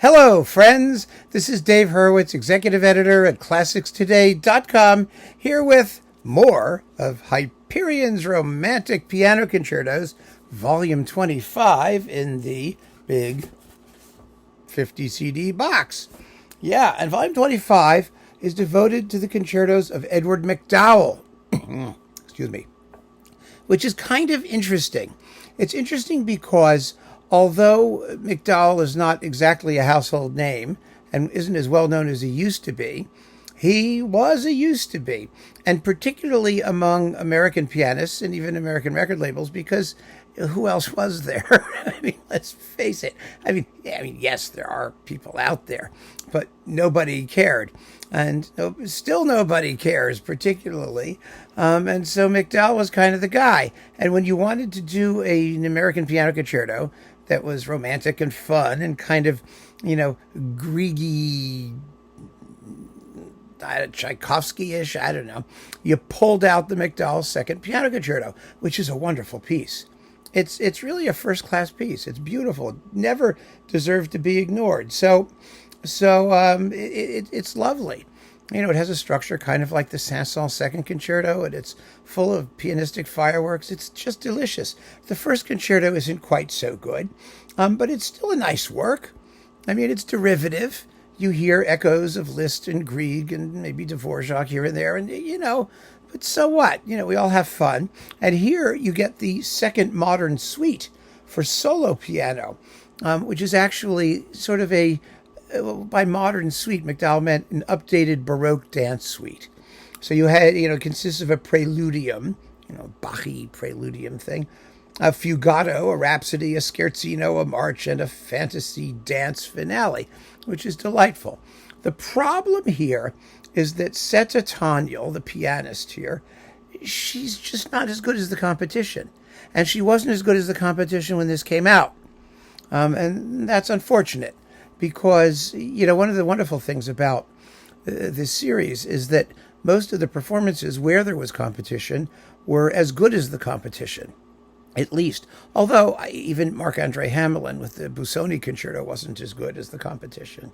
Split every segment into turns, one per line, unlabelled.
Hello, friends. This is Dave Hurwitz, executive editor at ClassicsToday.com, here with more of Hyperion's Romantic Piano Concertos, Volume 25 in the big 50 CD box. Yeah, and Volume 25 is devoted to the concertos of Edward MacDowell. Excuse me. Which is kind of interesting. It's interesting because although MacDowell is not exactly a household name and isn't as well known as he used to be, he was a used to be, and particularly among American pianists and even American record labels, because who else was there? I mean, let's face it. I mean, yes, there are people out there, but nobody cared. And still nobody cares, particularly. And so MacDowell was kind of the guy. And when you wanted to do an American piano concerto that was romantic and fun and kind of, Griegy, Tchaikovsky-ish, I don't know, you pulled out the MacDowell Second Piano Concerto, which is a wonderful piece. It's really a first-class piece. It's beautiful. It never deserved to be ignored. So it's lovely. It has a structure kind of like the Saint-Saëns Second Concerto, and it's full of pianistic fireworks. It's just delicious. The first concerto isn't quite so good, but it's still a nice work. I mean, it's derivative. You hear echoes of Liszt and Grieg and maybe Dvorak here and there, and, but so what? We all have fun. And here you get the second modern suite for solo piano, which is actually sort of by modern suite, MacDowell meant an updated Baroque dance suite. So you had, it consists of a preludium, Bach-y preludium thing, a fugato, a rhapsody, a scherzino, a march, and a fantasy dance finale, which is delightful. The problem here is that Seta Tanyel, the pianist here, she's just not as good as the competition. And she wasn't as good as the competition when this came out. And that's unfortunate. Because, one of the wonderful things about this series is that most of the performances where there was competition were as good as the competition, at least. Although even Marc-André Hamelin with the Busoni Concerto wasn't as good as the competition.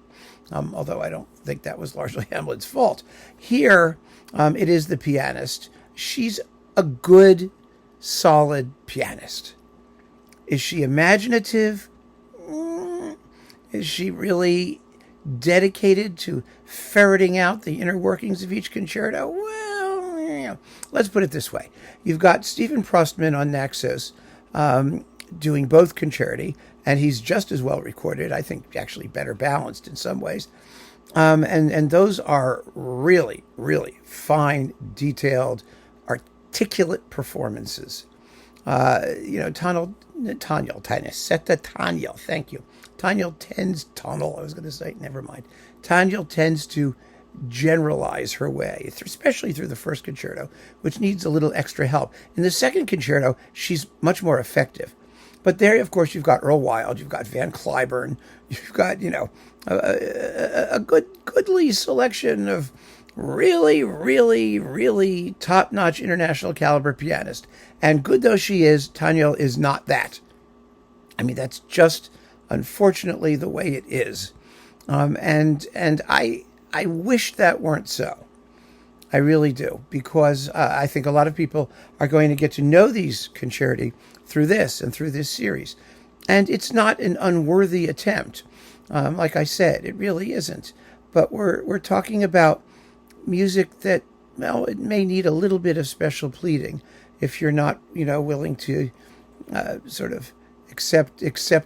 Although I don't think that was largely Hamelin's fault. Here, it is the pianist. She's a good, solid pianist. Is she imaginative? Is she really dedicated to ferreting out the inner workings of each concerto? Well, let's put it this way. You've got Stephen Prostman on Naxos doing both concerti, and he's just as well recorded, I think actually better balanced in some ways. And those are really, really fine, detailed, articulate performances. Tanyel, Seta Tanyel, thank you. Tanyel tends to generalize her way, especially through the first concerto, which needs a little extra help. In the second concerto, she's much more effective. But there, of course, you've got Earl Wild, you've got Van Cliburn, you've got, a goodly selection of really, really, really top-notch international caliber pianist. And good though she is, Tanyel is not that. I mean, that's just unfortunately the way it is. And I wish that weren't so. I really do, because I think a lot of people are going to get to know these concerti through this and through this series. And it's not an unworthy attempt. Like I said, it really isn't. But we're talking about music that, well, it may need a little bit of special pleading if you're not, willing to sort of accept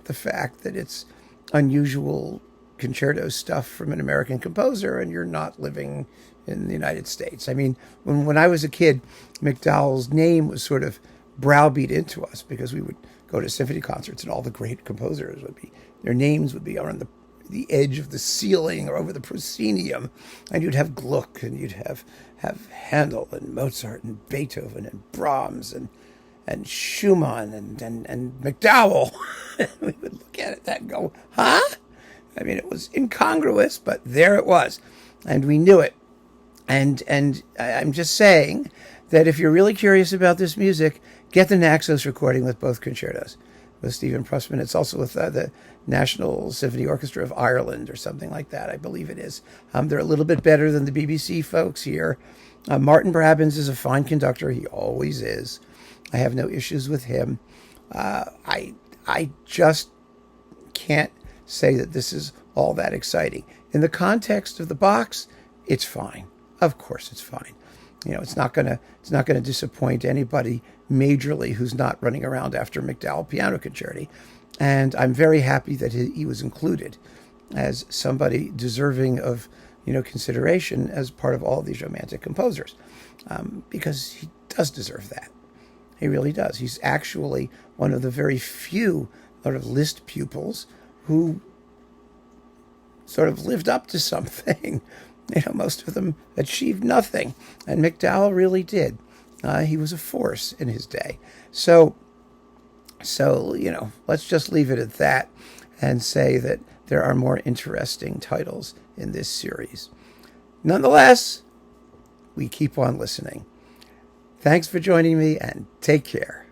the fact that it's unusual concerto stuff from an American composer and you're not living in the United States. I mean, when I was a kid, MacDowell's name was sort of browbeat into us because we would go to symphony concerts and all the great composers their names would be on the edge of the ceiling or over the proscenium, and you'd have Gluck and you'd have Handel and Mozart and Beethoven and Brahms and Schumann and MacDowell. We would look at it and go, huh? I mean, it was incongruous, but there it was, and we knew it. And I'm just saying that if you're really curious about this music, get the Naxos recording with both concertos. Stephen Pressman. It's also with the National Symphony Orchestra of Ireland or something like that, I believe it is. They're a little bit better than the BBC folks here. Martyn Brabbins is a fine conductor. He always is. I have no issues with him. I just can't say that this is all that exciting. In the context of the box, it's fine. Of course it's fine. It's not gonna disappoint anybody majorly who's not running around after MacDowell piano concerti. And I'm very happy that he was included as somebody deserving of consideration as part of all of these romantic composers, because he does deserve that. He really does. He's actually one of the very few sort of Liszt pupils who sort of lived up to something. Most of them achieved nothing, and MacDowell really did. He was a force in his day. So let's just leave it at that and say that there are more interesting titles in this series. Nonetheless, we keep on listening. Thanks for joining me, and take care.